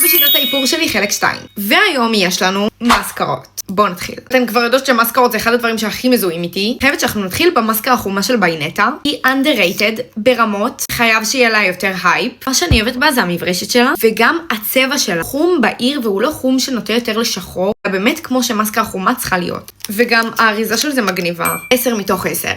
בשיטת האיפור שלי חלק 2. והיום יש לנו מסקרות. בואו נתחיל. אתן כבר יודעות שמסקרות זה אחד הדברים שהכי מזוהים איתי. חייבת שאנחנו נתחיל במסקרה החומה של ביינטה. היא underrated ברמות, חייב שיהיה לה יותר הייפ. מה שאני אוהבת בה זה המברשת שלה, וגם הצבע שלה. חום בהיר והוא לא חום שנוטה יותר לשחור, באמת כמו שמסקרה חומה צריכה להיות. וגם האריזה של זה מגניבה. 10 מתוך 10.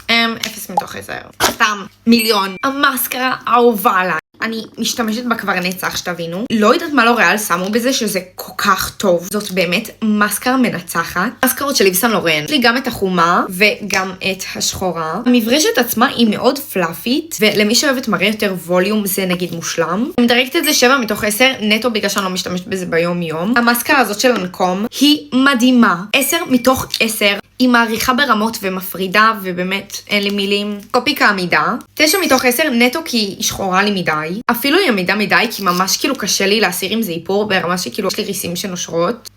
0 מתוך 10. סתם מיליון. המסקרה האהובה עליי. אני משתמשת בה כבר נצח, שתבינו. לא יודעת מה לוריאל שמו בזה שזה כל כך טוב. זאת באמת מסקרה מנצחת. מסקרות של איב סן לורן. יש לי גם את החומה וגם את השחורה. המברשת עצמה היא מאוד פלאפית, ולמי שאוהבת מראה יותר ווליום זה נגיד מושלם. אני מדרגת את זה 7 מתוך 10, נטו בגלל שאני לא משתמשת בזה ביום יום. המסקרה הזאת של לנקום היא מדהימה. 10 מתוך 10. היא מעריכה ברמות ומפרידה, ובאמת אין לי מילים. קופיקה עמידה. 9 מתוך 10 נטו כי היא שחורה לי מדי. אפילו היא עמידה מדי, כי ממש כאילו קשה לי להסיר עם זה איפור, ברמה שכאילו יש לי ריסים שנושרות.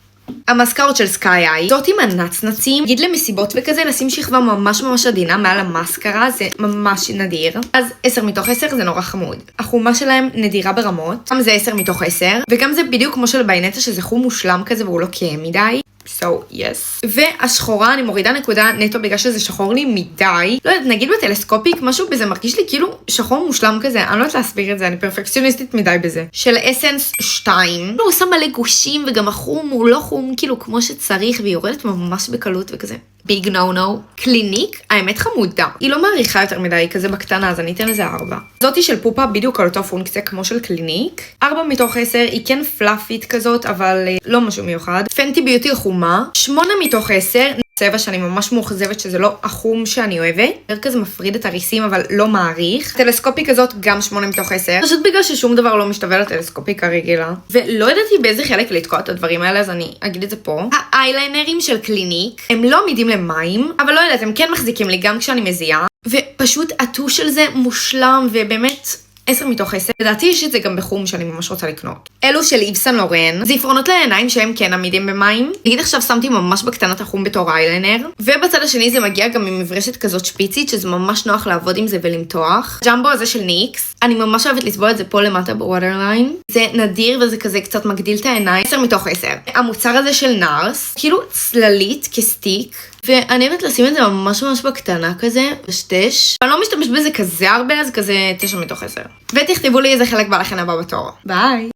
המסקרות של סקאי איי, זאת עם הנצנצים, נגיד למסיבות וכזה, לשים שכבה ממש עדינה מעל המסקרה, זה ממש נדיר. אז 10 מתוך 10 זה נורא חמוד. החומה שלהם נדירה ברמות, גם זה 10 מתוך 10, וגם זה בדיוק כמו של ביינטה, שזה חום מושלם כזה והוא לא כהה מדי. So, yes. והשחורה אני מורידה נקודה נטו בגלל שזה שחור לי מדי. לא יודעת, נגיד בטלסקופיק, משהו בזה מרגיש לי כאילו שחור מושלם כזה. אני לא יודעת להסביר את זה, אני פרפקציוניסטית מדי בזה. של אסנס 2. הוא עושה מלא גושים וגם החום הוא לא חום כאילו כמו שצריך, והיא יורדת ממש בקלות וכזה. ביג נו נו. קליניק, האמת חמודה. היא לא מעריכה יותר מדי, היא כזה בקטנה, אז אני אתן לזה 4. זאתי של פופה בדיוק על אותו פונקציה כמו של קליניק. 4 מתוך 10, היא כן פלאפית כזאת, אבל לא משהו מיוחד. פנטי ביוטי חומה. 8 מתוך 10, צבע שאני ממש מאוכזבת שזה לא החום שאני אוהבת. יותר כזה מפריד את הריסים, אבל לא מעריך. טלסקופי כזאת גם 8 מתוך 10. פשוט בגלל ששום דבר לא משתווה לטלסקופיקה רגילה. ולא ידעתי באיזה חלק לתקוע את הדברים האלה, אז אני אגיד את זה פה. האייליינרים של קליניק, הם לא עמידים למים, אבל לא יודעת, הם כן מחזיקים לי גם כשאני מזיעה. ופשוט הטוש של זה מושלם, ובאמת 10 מתוך 10. לדעתי יש את זה גם בחום שאני ממש רוצה לקנות. אלו של איב סן לורן, זיפרונות לעיניים שהם כן עמידים במים. נגיד עכשיו שמתי ממש בקטנת החום בתור אייליינר, ובצד השני זה מגיע גם עם מברשת כזאת שפיצית, שזה ממש נוח לעבוד עם זה ולמתוח. ג'מבו הזה של ניקס, אני ממש אוהבת לצבוע את זה פה למטה בווטרליין. זה נדיר וזה כזה קצת מגדיל את העיניים. 10 מתוך 10. המוצר הזה של נארס, כאילו צללית כסטיק. ואני אוהבת לשים את זה ממש בקטנה כזה, בשטש. אני לא משתמש בזה כזה הרבה, אז כזה 9 מתוך 10. ותכתבו לי איזה חלק בא לכם הבא בתור. ביי!